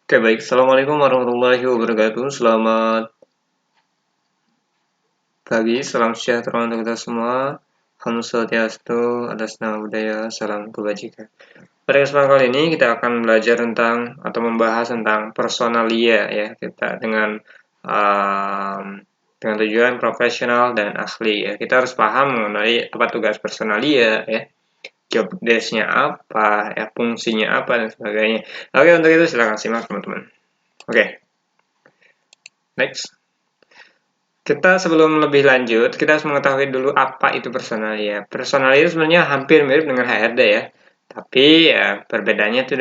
Oke, baik. Assalamualaikum warahmatullahi wabarakatuh. Selamat pagi, salam sejahtera untuk kita semua. Om Swastiastu, atas nama budaya, salam kebajikan. Pada kesempatan kali ini kita akan belajar tentang atau membahas tentang personalia ya kita um, dengan tujuan profesional dan ahli ya. Kita harus paham mengenai apa tugas personalia ya, job desk-nya apa ya, fungsinya apa dan sebagainya. Oke, untuk itu silakan simak teman-teman. Oke, next. Kita sebelum lebih lanjut, kita harus mengetahui dulu apa itu personalia. Personalia itu sebenarnya hampir mirip dengan HRD ya, tapi ya perbedaannya itu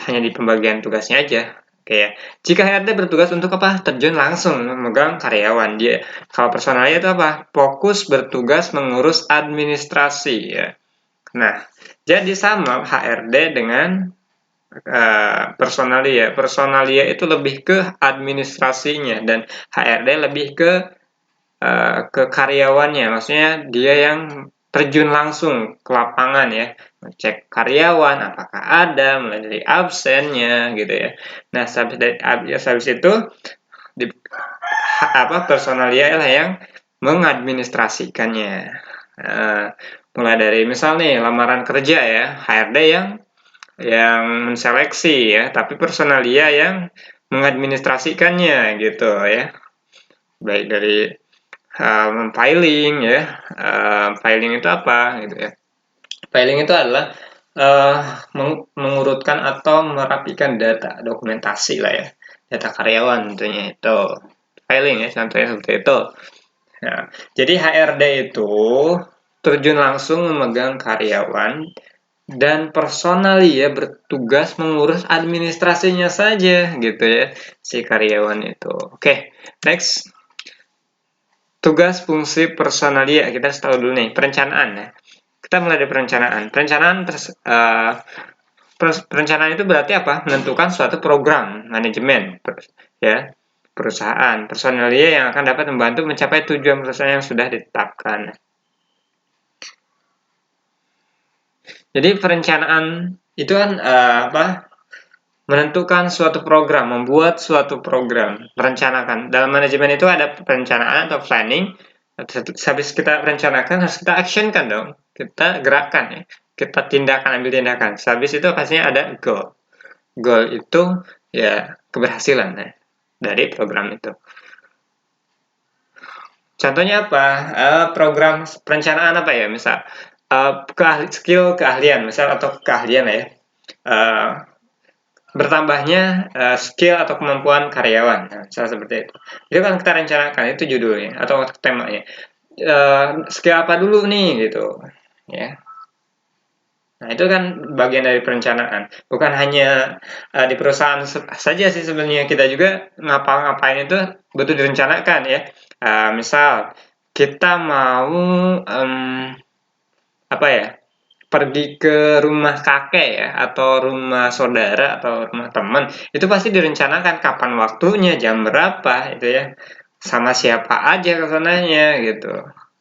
hanya di pembagian tugasnya aja. Oke ya. Jika HRD bertugas untuk apa? Terjun langsung memegang karyawan. Dia kalau personalia itu apa? Fokus bertugas mengurus administrasi ya. Nah, jadi sama HRD dengan personalia. Personalia itu lebih ke administrasinya dan HRD lebih ke karyawannya, maksudnya dia yang terjun langsung ke lapangan ya, ngecek karyawan apakah ada, mulai dari absennya gitu ya. Nah, habis itu di, personalia lah yang mengadministrasikannya. Mulai dari misal nih lamaran kerja ya, HRD yang menseleksi ya, tapi personalia yang mengadministrasikannya gitu ya. Baik dari filing ya. Filing itu apa gitu ya? Filing itu adalah mengurutkan atau merapikan data dokumentasi lah ya, data karyawan tentunya itu filing ya, contohnya seperti itu. Nah, jadi HRD itu terjun langsung memegang karyawan dan personalia bertugas mengurus administrasinya saja gitu ya, si karyawan itu. Oke, next. Tugas fungsi personalia, kita harus tahu dulu nih, perencanaan ya. Kita mulai dari perencanaan. Perencanaan itu berarti apa? Menentukan suatu program manajemen ya perusahaan. Personalia yang akan dapat membantu mencapai tujuan perusahaan yang sudah ditetapkan. Jadi perencanaan itu kan menentukan suatu program, membuat suatu program, merencanakan. Dalam manajemen itu ada perencanaan atau planning. Habis kita rencanakan, harus kita actionkan dong. Kita gerakkan ya. Kita ambil tindakan. Habis itu pastinya ada goal. Goal itu ya keberhasilan ya, dari program itu. Contohnya apa? Program perencanaan apa ya? Misal skill keahlian, misal atau keahlian ya. Bertambahnya skill atau kemampuan karyawan. Nah, misalnya seperti itu. Itu kan kita rencanakan, itu judulnya atau temanya. Skill apa dulu nih gitu, ya. Nah, itu kan bagian dari perencanaan. Bukan hanya di perusahaan saja sih sebenarnya, kita juga ngapa-ngapain itu betul direncanakan ya. Misal kita mau apa ya? Pergi ke rumah kakek ya, atau rumah saudara, atau rumah teman, itu pasti direncanakan kapan waktunya, jam berapa, itu ya, sama siapa aja ke sananya gitu.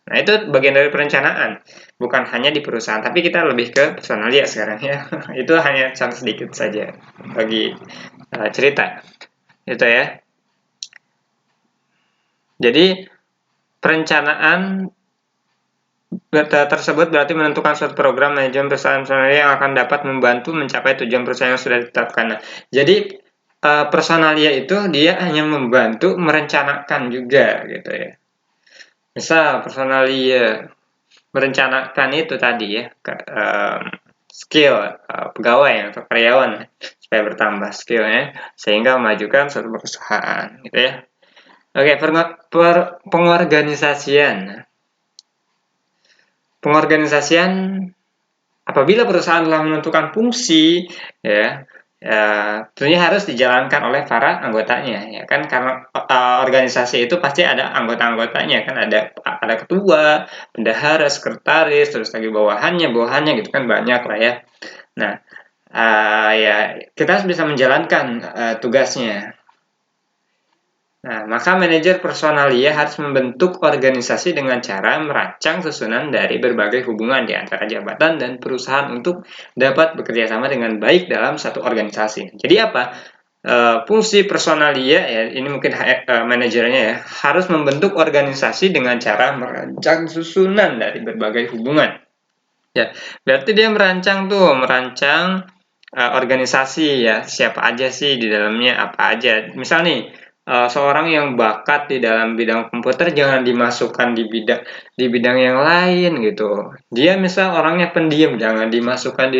Nah, itu bagian dari perencanaan, bukan hanya di perusahaan, tapi kita lebih ke personalia sekarang ya. Itu hanya contoh sedikit saja bagi cerita, itu ya. Jadi perencanaan tersebut berarti menentukan suatu program manajemen perusahaan personalia yang akan dapat membantu mencapai tujuan perusahaan yang sudah ditetapkan. Nah, jadi personalia itu dia hanya membantu merencanakan juga gitu ya. Misal personalia merencanakan itu tadi ya, skill pegawai atau karyawan supaya bertambah skillnya sehingga memajukan suatu perusahaan gitu ya. Oke, pengorganisasian. Pengorganisasian apabila perusahaan telah menentukan fungsi ya, tentunya harus dijalankan oleh para anggotanya ya kan, karena organisasi itu pasti ada anggota-anggotanya kan, ada ketua, bendahara, sekretaris, terus lagi bawahannya gitu kan, banyak lah ya. Nah, ya kita harus bisa menjalankan tugasnya. Nah, maka manajer personalia harus membentuk organisasi dengan cara merancang susunan dari berbagai hubungan di antara jabatan dan perusahaan untuk dapat bekerja sama dengan baik dalam satu organisasi. Jadi apa? fungsi personalia ya, ini mungkin manajernya ya, harus membentuk organisasi dengan cara merancang susunan dari berbagai hubungan. Ya, berarti dia merancang organisasi ya, siapa aja sih di dalamnya, apa aja. Misal nih, seorang yang bakat di dalam bidang komputer jangan dimasukkan di bidang yang lain gitu. Dia misal orangnya pendiam, jangan dimasukkan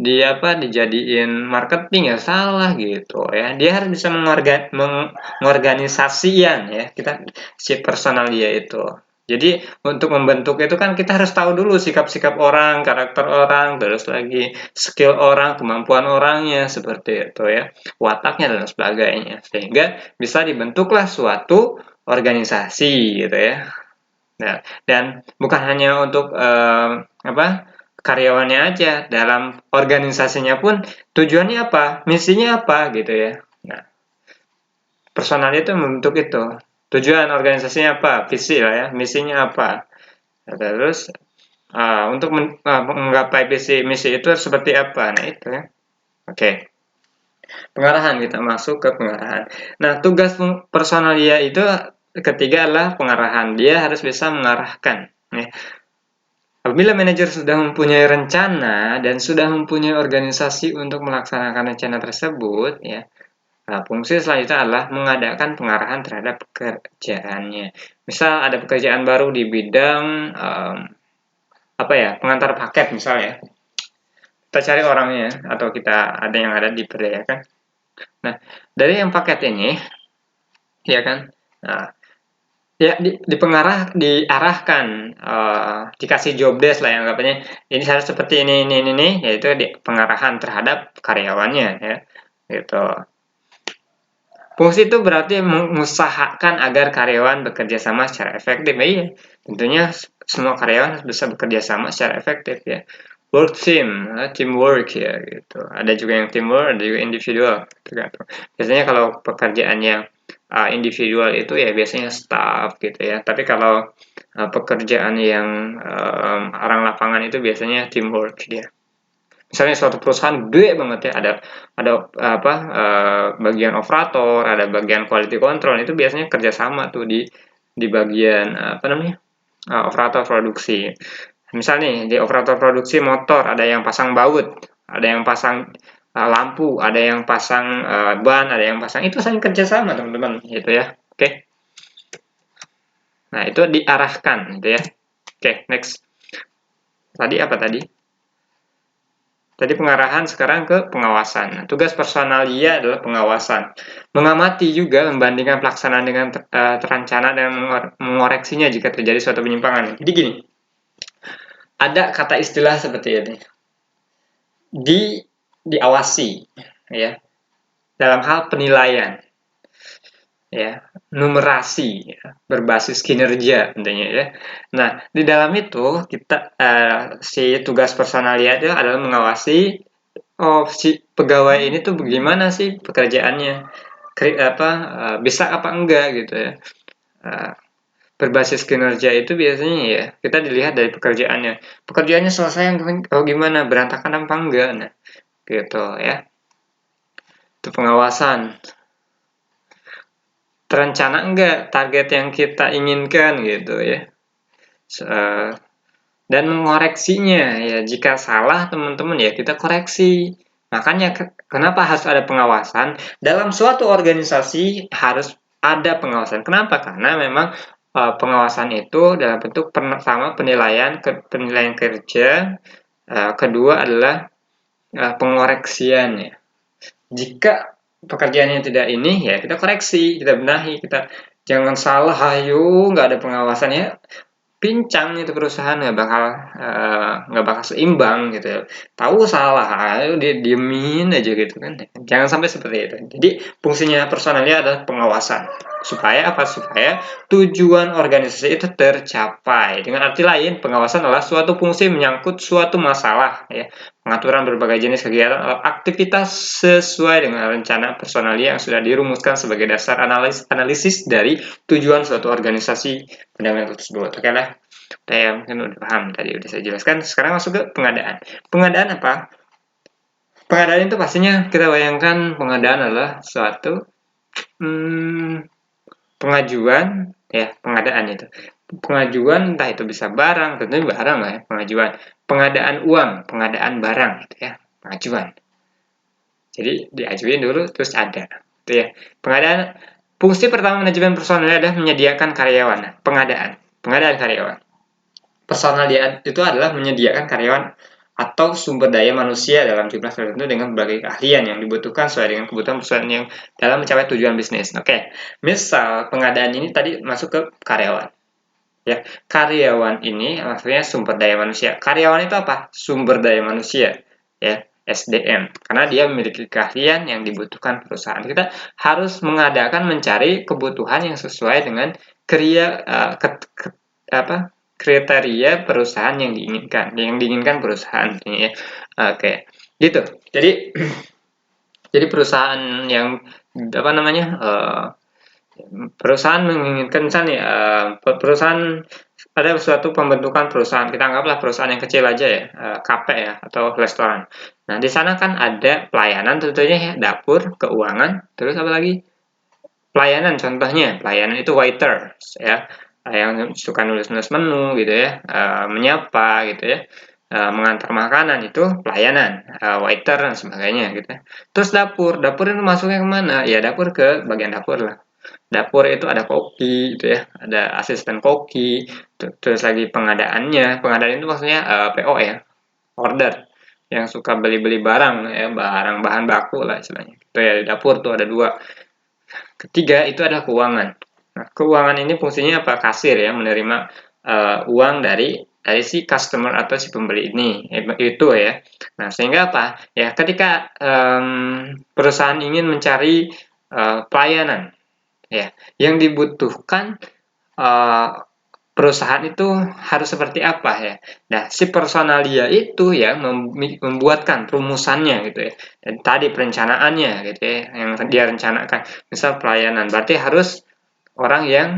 dijadiin marketing, ya salah gitu ya. Dia harus bisa mengorganisasian ya, si personal dia itu. Jadi untuk membentuk itu kan kita harus tahu dulu sikap-sikap orang, karakter orang, terus lagi skill orang, kemampuan orangnya seperti itu ya, wataknya dan sebagainya, sehingga bisa dibentuklah suatu organisasi gitu ya. Nah, dan bukan hanya untuk karyawannya aja, dalam organisasinya pun tujuannya apa, misinya apa gitu ya. Nah, personal itu membentuk itu. Tujuan organisasinya apa, visi lah ya, misinya apa. Terus untuk menggapai visi misi itu seperti apa? Nah itu ya. Oke. Pengarahan, kita masuk ke pengarahan. Nah, tugas personalia itu ketiga adalah pengarahan. Dia harus bisa mengarahkan. Ya. Apabila manajer sudah mempunyai rencana dan sudah mempunyai organisasi untuk melaksanakan rencana tersebut, ya, nah, fungsi selanjutnya adalah mengadakan pengarahan terhadap pekerjaannya. Misal ada pekerjaan baru di bidang pengantar paket misalnya. Kita cari orangnya atau kita ada yang ada diberdayakan. Nah, dari yang paket ini, ya kan, nah, ya diarahkan, dikasih job desk lah yang katanya ini harus seperti ini, yaitu pengarahan terhadap karyawannya ya, gitu. Fungsi itu berarti mengusahakan agar karyawan bekerja sama secara efektif. Iya, tentunya semua karyawan harus bisa bekerja sama secara efektif ya. Work team, teamwork ya gitu. Ada juga yang teamwork, ada juga individual. Tergantung. Biasanya kalau pekerjaan yang individual itu ya biasanya staff gitu ya. Tapi kalau pekerjaan yang orang lapangan itu biasanya teamwork dia. Misalnya suatu perusahaan gede banget ya, ada bagian operator, ada bagian quality control, itu biasanya kerjasama tuh di bagian operator produksi. Misal nih di operator produksi motor ada yang pasang baut, ada yang pasang lampu, ada yang pasang ban, ada yang pasang, itu saling kerjasama teman-teman gitu ya. Oke. Nah itu diarahkan gitu ya. Oke, next. Tadi apa tadi? Tadi pengarahan, sekarang ke pengawasan. Nah, tugas personalia adalah pengawasan. Mengamati juga, membandingkan pelaksanaan dengan terencana dan mengoreksinya jika terjadi suatu penyimpangan. Jadi gini, ada kata istilah seperti ini. Diawasi, ya, dalam hal penilaian, ya, numerasi, ya, berbasis kinerja tentunya ya. Nah, di dalam itu kita si tugas personalia itu adalah mengawasi si pegawai ini tuh bagaimana sih pekerjaannya, bisa apa enggak gitu ya. Berbasis kinerja itu biasanya ya kita dilihat dari pekerjaannya selesai gimana, berantakan apa enggak, nah gitu ya. Itu pengawasan. Terencana enggak target yang kita inginkan gitu ya. Dan mengoreksinya ya, jika salah teman-teman ya kita koreksi. Makanya kenapa harus ada pengawasan? Dalam suatu organisasi harus ada pengawasan. Kenapa? Karena memang pengawasan itu dalam bentuk pertama penilaian kerja, kedua adalah pengoreksian ya. Jika pekerjaannya tidak ini ya kita koreksi, kita benahi, kita jangan salah, ayo nggak ada pengawasannya, pincang itu perusahaan, nggak bakal seimbang gitu ya. Tahu salah, ayo dia diemin aja gitu kan. Jangan sampai seperti itu. Jadi fungsinya personalnya adalah pengawasan. Supaya apa? Supaya tujuan organisasi itu tercapai. Dengan arti lain, pengawasan adalah suatu fungsi menyangkut suatu masalah ya. Pengaturan berbagai jenis kegiatan atau aktivitas sesuai dengan rencana personalia yang sudah dirumuskan sebagai dasar analisis dari tujuan suatu organisasi fundamental tersebut. Oke lah, saya mungkin udah paham tadi, udah saya jelaskan. Sekarang masuk ke pengadaan. Pengadaan apa? Pengadaan itu pastinya kita bayangkan pengadaan adalah suatu pengajuan, ya pengadaan itu. Pengajuan entah itu bisa barang, tentunya barang lah ya, pengajuan. Pengadaan uang, pengadaan barang gitu ya, pengajuan. Jadi diajuin dulu terus ada, gitu ya. Pengadaan, fungsi pertama manajemen personal adalah menyediakan karyawan. Pengadaan karyawan. Personal itu adalah menyediakan karyawan atau sumber daya manusia dalam jumlah tertentu dengan berbagai keahlian yang dibutuhkan sesuai dengan kebutuhan perusahaan yang dalam mencapai tujuan bisnis. Oke, misal pengadaan ini tadi masuk ke karyawan. Ya, karyawan ini maksudnya sumber daya manusia. Karyawan itu apa? Sumber daya manusia, ya, SDM. Karena dia memiliki keahlian yang dibutuhkan perusahaan. Kita harus mencari kebutuhan yang sesuai dengan kriteria perusahaan yang diinginkan perusahaan ya. Oke, gitu. Jadi perusahaan yang perusahaan menginginkan misalnya perusahaan ada suatu pembentukan perusahaan, kita anggaplah perusahaan yang kecil aja ya, kafe ya atau restoran. Nah, di sana kan ada pelayanan tentunya ya, dapur, keuangan, terus apa lagi? Pelayanan, contohnya pelayanan itu waiter ya, yang suka nulis-nulis menu gitu ya, menyapa gitu ya, mengantar makanan itu pelayanan, waiter dan sebagainya gitu ya. Terus dapur itu masuknya kemana? Ya dapur ke bagian dapur lah. Dapur itu ada koki gitu ya, ada asisten koki, terus lagi pengadaan itu maksudnya PO ya, order, yang suka beli-beli barang ya, barang bahan baku lah istilahnya. Itu ya di dapur tuh ada dua. Ketiga itu adalah keuangan. Nah, keuangan ini fungsinya apa? Kasir ya, menerima uang dari si customer atau si pembeli ini itu ya. Nah, sehingga apa? Ya, ketika perusahaan ingin mencari pelayanan ya, yang dibutuhkan perusahaan itu harus seperti apa ya. Nah, si personalia itu ya membuatkan rumusannya gitu ya. Dan tadi perencanaannya gitu ya, yang dia rencanakan. Misal pelayanan, berarti harus orang yang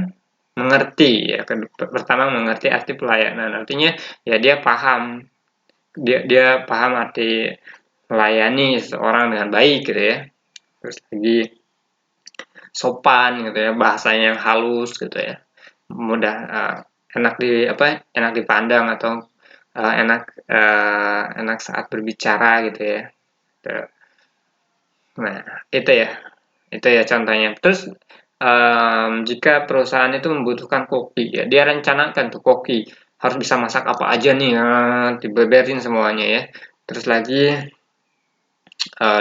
mengerti ya. Pertama mengerti arti pelayanan. Artinya ya dia paham arti melayani seseorang dengan baik gitu ya. Terus lagi sopan gitu ya, bahasanya yang halus gitu ya, mudah enak dipandang atau enak saat berbicara gitu ya. Nah, itu ya contohnya. Terus jika perusahaan itu membutuhkan koki ya, dia rencanakan tuh koki harus bisa masak apa aja nih, dibeberin semuanya ya. Terus lagi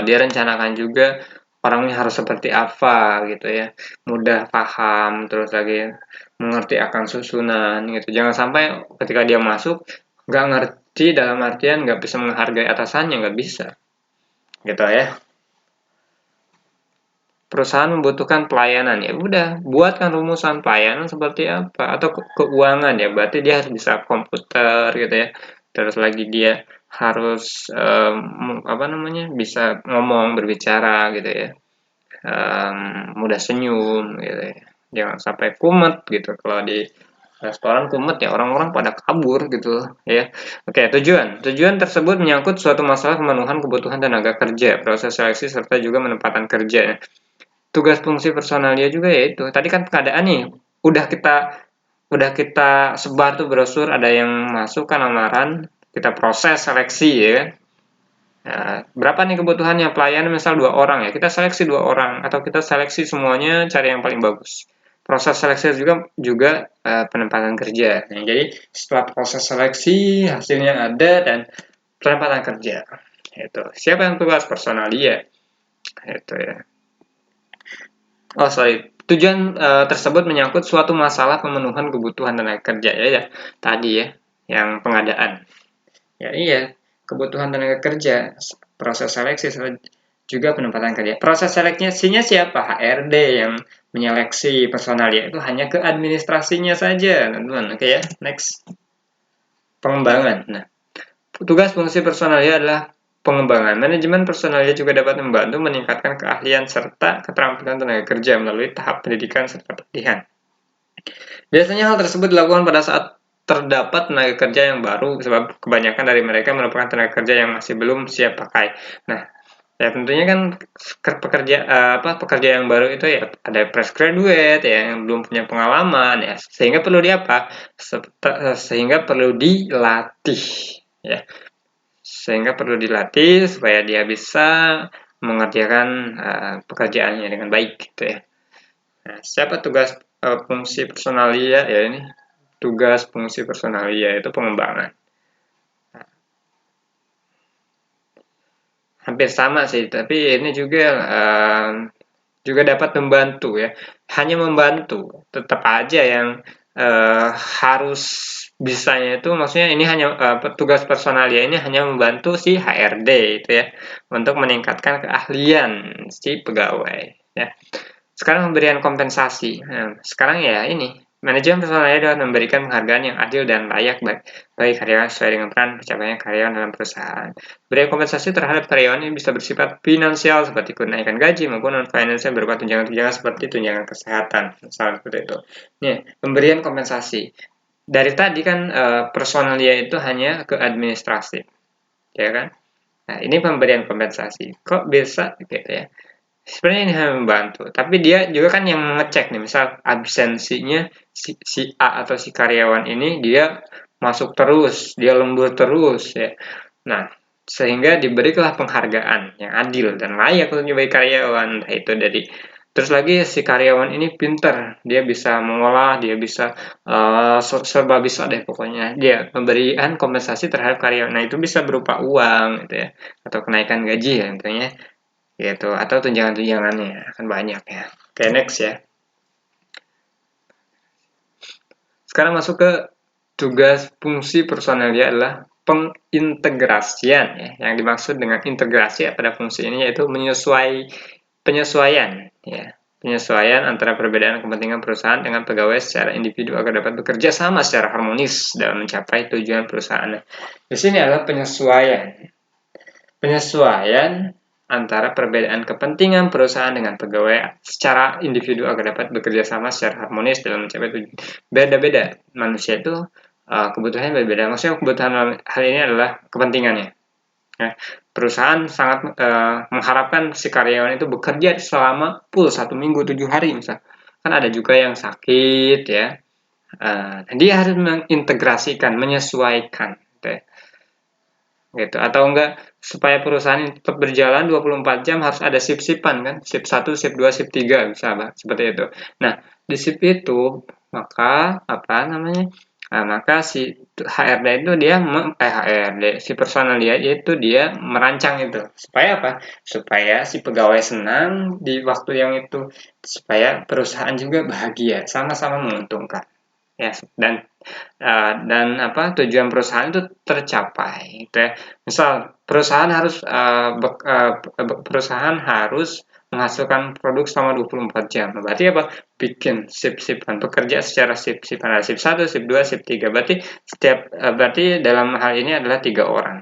dia rencanakan juga orangnya harus seperti apa gitu ya, mudah paham, terus lagi mengerti akan susunan gitu. Jangan sampai ketika dia masuk nggak ngerti, dalam artian nggak bisa menghargai atasannya, nggak bisa gitu ya. Perusahaan membutuhkan pelayanan, ya udah buatkan rumusan pelayanan seperti apa, atau keuangan ya berarti dia harus bisa komputer gitu ya, terus lagi dia harus bisa ngomong berbicara gitu ya, mudah senyum gitu ya, jangan sampai kumet gitu. Kalau di restoran kumet ya orang-orang pada kabur gitu ya. Oke, tujuan tersebut menyangkut suatu masalah pemenuhan kebutuhan tenaga kerja, proses seleksi serta juga penempatan kerja. Tugas fungsi personalia juga yaitu tadi kan keadaan nih, udah kita sebar tuh brosur, ada yang masuk kan lamaran, kita proses seleksi ya kan. Nah, berapa nih kebutuhannya pelayanan, misal 2 orang ya, kita seleksi 2 orang atau kita seleksi semuanya, cari yang paling bagus. Proses seleksi juga penempatan kerja. Nah, jadi setelah proses seleksi hasilnya ada dan penempatan kerja. Itu siapa yang tugas personalia itu ya. Oh sorry, tujuan tersebut menyangkut suatu masalah pemenuhan kebutuhan tenaga kerja ya, tadi ya, yang pengadaan. Ya iya, kebutuhan tenaga kerja, proses seleksi juga penempatan kerja. Proses seleksinya siapa? HRD yang menyeleksi personalia itu hanya ke administrasinya saja, teman-teman. Oke ya, next. Pengembangan. Nah, tugas fungsi personalia adalah pengembangan. Manajemen personalia juga dapat membantu meningkatkan keahlian serta keterampilan tenaga kerja melalui tahap pendidikan serta pelatihan. Biasanya hal tersebut dilakukan pada saat terdapat tenaga kerja yang baru, sebab kebanyakan dari mereka merupakan tenaga kerja yang masih belum siap pakai. Nah, Ya tentunya kan pekerja yang baru itu ya ada fresh graduate ya yang belum punya pengalaman ya, sehingga perlu di apa? Sehingga perlu dilatih ya. Sehingga perlu dilatih supaya dia bisa mengerjakan pekerjaannya dengan baik gitu ya. Nah, siapa tugas fungsi personalia ya ini? Tugas fungsi personalia itu pengembangan. Hampir sama sih, tapi ini juga dapat membantu ya. Hanya membantu, tetap aja yang harus bisanya itu maksudnya ini hanya petugas personalia ini hanya membantu si HRD itu ya untuk meningkatkan keahlian si pegawai ya. Sekarang pemberian kompensasi. Nah, sekarang ya ini manajemen personalia dapat memberikan penghargaan yang adil dan layak bagi karyawan sesuai dengan peran pencapaian karyawan dalam perusahaan. Beri kompensasi terhadap karyawan yang bisa bersifat finansial seperti kenaikan gaji maupun non finansial berupa tunjangan-tunjangan seperti tunjangan kesehatan, misalnya seperti itu. Nih, pemberian kompensasi. Dari tadi kan personalia itu hanya ke administrasi, ya kan? Nah, ini pemberian kompensasi. Kok bisa gitu ya? Sebenarnya ini hanya membantu, tapi dia juga kan yang mengecek nih, misal absensinya si A atau si karyawan ini dia masuk terus, dia lembur terus ya. Nah, sehingga diberilah penghargaan yang adil dan layak untuk bagi karyawan. Nah, itu dari terus lagi si karyawan ini pinter, dia bisa mengolah, dia bisa serba bisa deh pokoknya. Dia memberikan kompensasi terhadap karyawan. Nah, itu bisa berupa uang gitu ya atau kenaikan gaji ya intinya gitu atau tunjangan-tunjangannya akan banyak ya. Oke, next ya. Sekarang masuk ke tugas fungsi personalia adalah pengintegrasian ya. Yang dimaksud dengan integrasi pada fungsi ini yaitu penyesuaian ya. Penyesuaian antara perbedaan kepentingan perusahaan dengan pegawai secara individu agar dapat bekerja sama secara harmonis dalam mencapai tujuan perusahaan. Di sini adalah penyesuaian. Penyesuaian antara perbedaan kepentingan perusahaan dengan pegawai secara individu agar dapat bekerja sama secara harmonis dalam mencapai tujuan. Beda-beda manusia itu kebutuhannya berbeda. Maksudnya kebutuhan hal ini adalah kepentingannya. Ya. Perusahaan sangat mengharapkan si karyawan itu bekerja selama full 1 minggu 7 hari misal. Kan ada juga yang sakit ya. Dia harus mengintegrasikan, menyesuaikan. Gitu. Gitu. Atau enggak supaya perusahaan ini tetap berjalan 24 jam harus ada shift-shiftan kan, shift 1, shift 2, shift 3 misalnya seperti itu. Nah, di shift itu maka apa namanya? Nah, maka si HRD itu dia HRD si personal dia itu dia merancang itu supaya apa? Supaya si pegawai senang di waktu yang itu supaya perusahaan juga bahagia, sama-sama menguntungkan. Ya, dan apa tujuan perusahaan itu tercapai gitu ya. Misal perusahaan harus menghasilkan produk selama 24 jam. Berarti apa? Bikin shift-shiftan, bekerja secara shift-shiftan. Ada shift 1, shift 2, shift 3. Berarti dalam hal ini adalah 3 orang.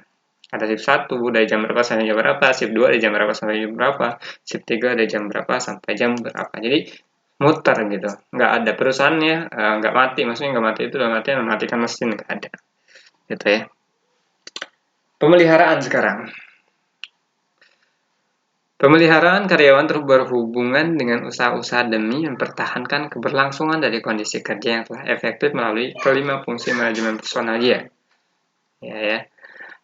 Ada shift 1 dari jam berapa sampai jam berapa, shift 2 dari jam berapa sampai jam berapa, shift 3 dari jam berapa sampai jam berapa. Jadi muter gitu, nggak ada perusahaannya, nggak mati, maksudnya nggak mati itu dalam artian mematikan mesin, nggak ada gitu ya. Pemeliharaan sekarang. Pemeliharaan karyawan terus berhubungan dengan usaha-usaha demi mempertahankan keberlangsungan dari kondisi kerja yang telah efektif melalui kelima fungsi manajemen personalia. Ya.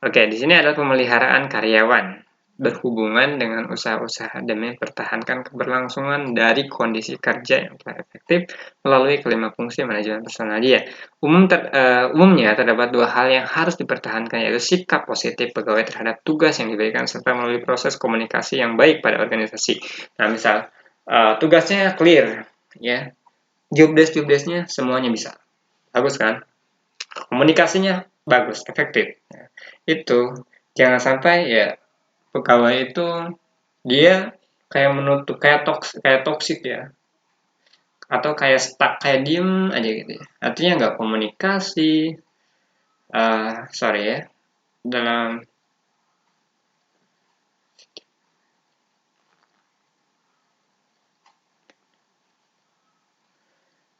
Oke, di sini adalah pemeliharaan karyawan berhubungan dengan usaha-usaha demi mempertahankan keberlangsungan dari kondisi kerja yang telah efektif melalui kelima fungsi manajemen personalia. Umumnya terdapat 2 hal yang harus dipertahankan, yaitu sikap positif pegawai terhadap tugas yang diberikan serta melalui proses komunikasi yang baik pada organisasi. Nah, misal tugasnya clear, ya, job desk-nya semuanya bisa, bagus kan? Komunikasinya bagus, efektif. Nah, itu jangan sampai ya pegawai itu dia kayak menutup kayak toksik ya atau kayak stuck kayak diem aja gitu ya. Artinya nggak komunikasi sorry ya dalam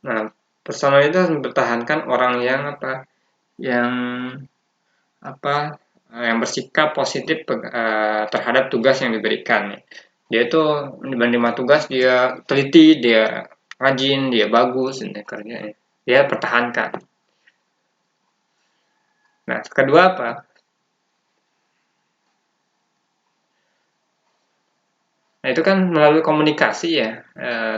nah personal itu harus mempertahankan orang yang apa yang bersikap positif terhadap tugas yang diberikan. Dia itu menerima tugas, dia teliti, dia rajin, dia bagus kerjanya, dia pertahankan. Nah, kedua apa? Nah, itu kan melalui komunikasi ya.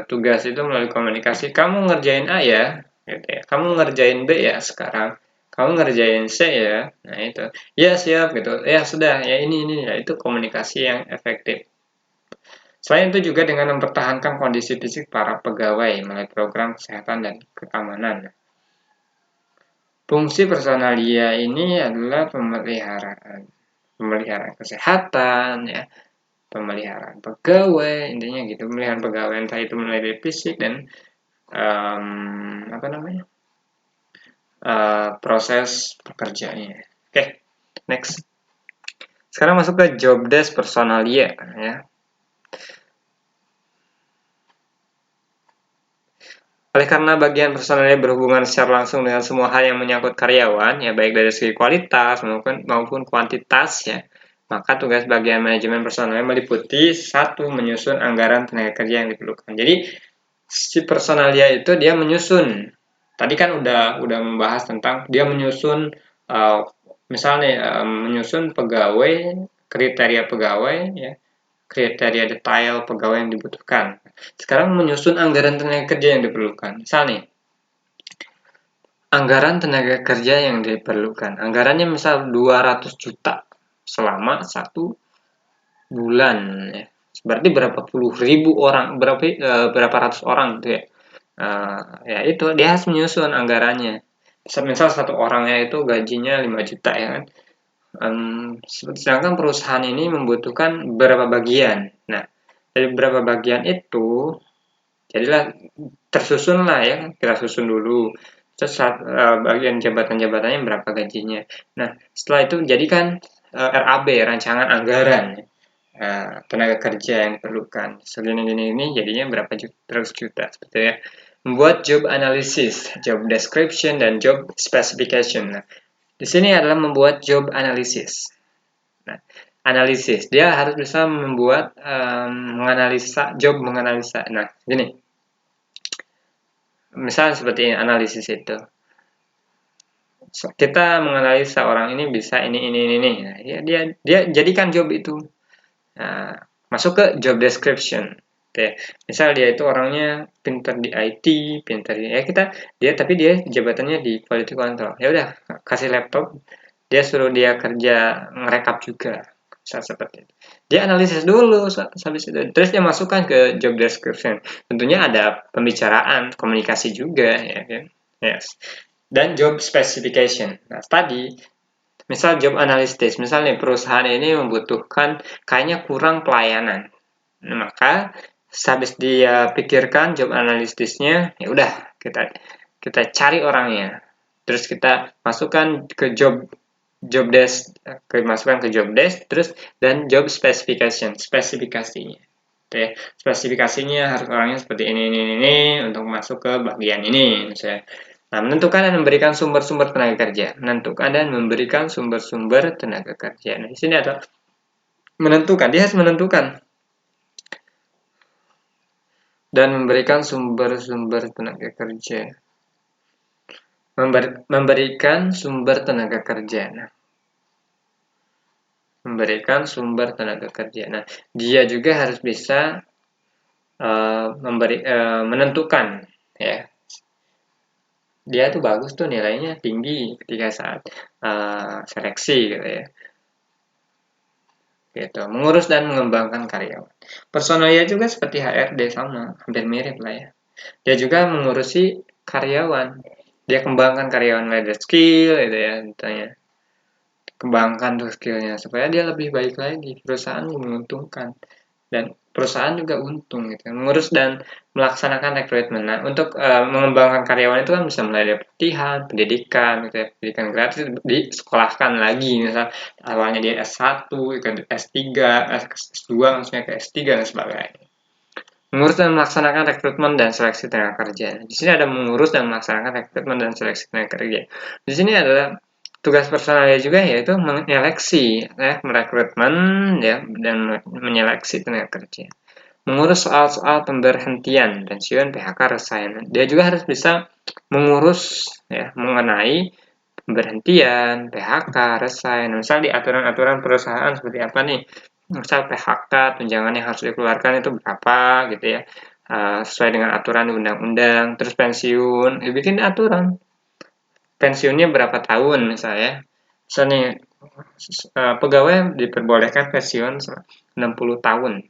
Tugas itu melalui komunikasi. Kamu ngerjain A ya, gitu ya. Kamu ngerjain B ya sekarang. Kamu ngerjain C ya. Nah, itu. Ya, siap gitu. Ya, sudah. Ya, ini ya. Itu komunikasi yang efektif. Selain itu juga dengan mempertahankan kondisi fisik para pegawai melalui program kesehatan dan keamanan. Fungsi personalia ini adalah pemeliharaan kesehatan ya, pemeliharaan pegawai, intinya gitu, pemeliharaan pegawai entah itu mulai dari fisik dan apa namanya, proses pekerjaannya. Oke, next. Sekarang masuk ke job desk personalia ya. Oleh karena bagian personalia berhubungan secara langsung dengan semua hal yang menyangkut karyawan, ya baik dari segi kualitas maupun kuantitas ya, maka tugas bagian manajemen personalia meliputi satu, menyusun anggaran tenaga kerja yang diperlukan. Jadi si personalia itu dia menyusun. Tadi kan udah membahas tentang dia menyusun, misalnya menyusun pegawai, kriteria pegawai ya, kriteria detail pegawai yang dibutuhkan. Sekarang menyusun anggaran tenaga kerja yang diperlukan. Misalnya, anggaran tenaga kerja yang diperlukan. Anggarannya misal 200 juta selama 1 bulan. Ya. Berarti berapa puluh ribu orang, berapa ratus orang gitu ya. Ya itu, dia harus menyusun anggarannya. Misal satu orangnya itu gajinya 5 juta ya kan. Sedangkan perusahaan ini membutuhkan beberapa bagian. Nah, dari beberapa bagian itu, jadilah tersusunlah ya, kita susun dulu. Terus bagian jabatan-jabatannya berapa gajinya. Nah, setelah itu jadikan RAB, rancangan anggaran. Tenaga kerja yang diperlukan. Segini ini jadinya berapa juta, seperti ya. Membuat job analysis, job description, dan job specification. Nah, di sini adalah membuat job analysis. Nah, analisis, dia harus bisa membuat menganalisa. Nah, gini. Misalnya seperti ini, analisis itu. Kita menganalisa orang ini bisa ini. Nah, dia jadikan job itu. Nah, masuk ke job description. Misal dia itu orangnya pintar di IT, pintar di tapi dia jabatannya di quality control. Ya udah, kasih laptop, dia suruh dia kerja ngerekap juga. Misal seperti itu. Dia analisis dulu sampai situ. Terus dia masukkan ke job description. Tentunya ada pembicaraan, komunikasi juga ya kan. Yes. Dan job specification. Nah, tadi misal job analisis, misalnya perusahaan ini membutuhkan kayaknya kurang pelayanan. Nah, maka habis dia pikirkan job analisisnya, ya udah kita cari orangnya. Terus kita masukkan ke job desk, masukkan ke job desk, terus dan job specification, spesifikasinya. Oke, spesifikasinya harus orangnya seperti ini untuk masuk ke bagian ini misalnya. Nah, menentukan dan memberikan sumber-sumber tenaga kerja. Menentukan dan memberikan sumber-sumber tenaga kerja. Nah, di sini ada menentukan, dia harus menentukan dan memberikan sumber-sumber tenaga kerja. Memberikan sumber tenaga kerja. Nah, memberikan sumber tenaga kerja. Nah, dia juga harus bisa menentukan ya. Dia tuh bagus tuh, nilainya tinggi ketika saat seleksi gitu ya. Gitu, mengurus dan mengembangkan karyawan. Personalia juga seperti HRD, sama, hampir mirip lah ya. Dia juga mengurusi karyawan. Dia kembangkan karyawan leader skill gitu ya, misalnya. Kembangkan tuh skillnya supaya dia lebih baik lagi, perusahaan menguntungkan dan perusahaan juga untung gitu. Mengurus dan melaksanakan rekrutmen. Nah, untuk mengembangkan karyawan itu kan bisa mulai dari pelatihan, pendidikan gitu ya, pendidikan gratis, disekolahkan lagi, misal awalnya dia S1, ke S3, S2 maksudnya ke S3 dan sebagainya. Mengurus dan melaksanakan rekrutmen dan seleksi tenaga kerja. Di sini ada mengurus dan melaksanakan rekrutmen dan seleksi tenaga kerja. Di sini adalah Tugas personalnya juga yaitu menyeleksi, merekrutmen, ya, dan menyeleksi tenaga kerja. Mengurus soal-soal pemberhentian, pensiun, PHK, resign. Dia juga harus bisa mengurus, ya, mengenai pemberhentian, PHK, resign. Misal di aturan-aturan perusahaan seperti apa nih? Misal PHK, tunjangan yang harus dikeluarkan itu berapa gitu ya. Sesuai dengan aturan undang-undang. Terus pensiun, bikin aturan. Pensiunnya berapa tahun misalnya. Misalnya pegawai diperbolehkan pensiun 60 tahun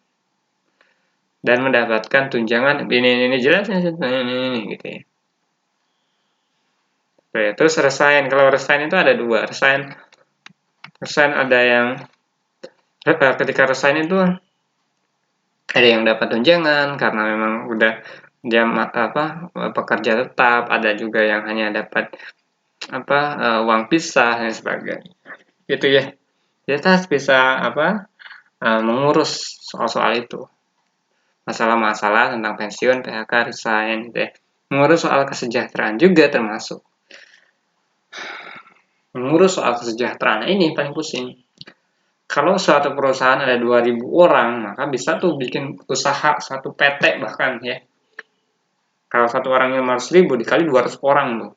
dan mendapatkan tunjangan ini jelas ini gitu ya. Oke, terus resign. Kalau resign itu ada dua. Resign ada yang ketika resign itu ada yang dapat tunjangan karena memang udah dia pekerja tetap, ada juga yang hanya dapat uang pisah dan sebagainya. Gitu ya. Kita harus bisa mengurus soal-soal itu. Masalah-masalah tentang pensiun, PHK, resign gitu ya. Mengurus soal kesejahteraan juga termasuk. Mengurus soal kesejahteraan ini paling pusing. Kalau suatu perusahaan ada 2.000 orang, maka bisa tuh bikin usaha satu PT bahkan ya. Kalau satu orang 500.000 dikali 200 orang tuh.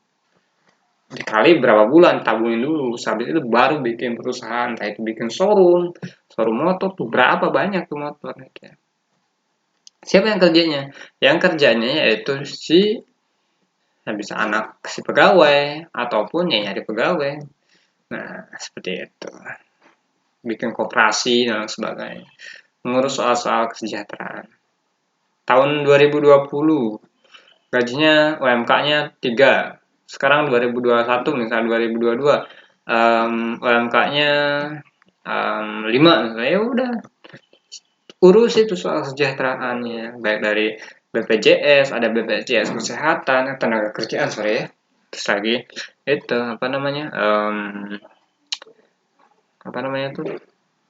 Dikali berapa bulan, tabungin dulu. Habis itu baru bikin perusahaan, entah itu bikin showroom motor tuh berapa banyak tuh motor gitu ya. Siapa yang kerjanya? Yang kerjanya yaitu bisa anak si pegawai ataupun ya nyari pegawai. Nah, seperti itu. Bikin koperasi dan sebagainya. Mengurus soal-soal kesejahteraan. Tahun 2020 gajinya UMK-nya 3. Sekarang 2021 misalnya 2022 UMK-nya 5 misalnya, ya udah urus itu soal kesejahteraannya baik dari BPJS, ada BPJS kesehatan, tenaga kerjaan sorry ya. Terus lagi itu tuh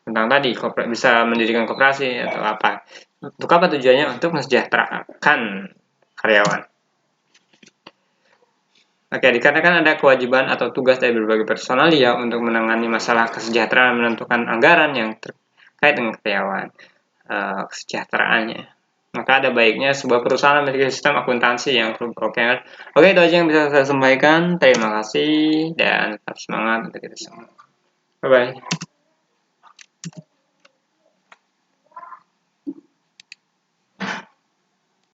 tentang tadi bisa mendirikan koperasi atau apa. Untuk apa tujuannya? Untuk mesejahterakan karyawan. Oke, dikarenakan ada kewajiban atau tugas dari berbagai personalia untuk menangani masalah kesejahteraan, menentukan anggaran yang terkait dengan karyawan, kesejahteraannya. Maka ada baiknya sebuah perusahaan memiliki sistem akuntansi yang oke. Oke, itu aja yang bisa saya sampaikan. Terima kasih dan tetap semangat untuk kita semua. Bye-bye.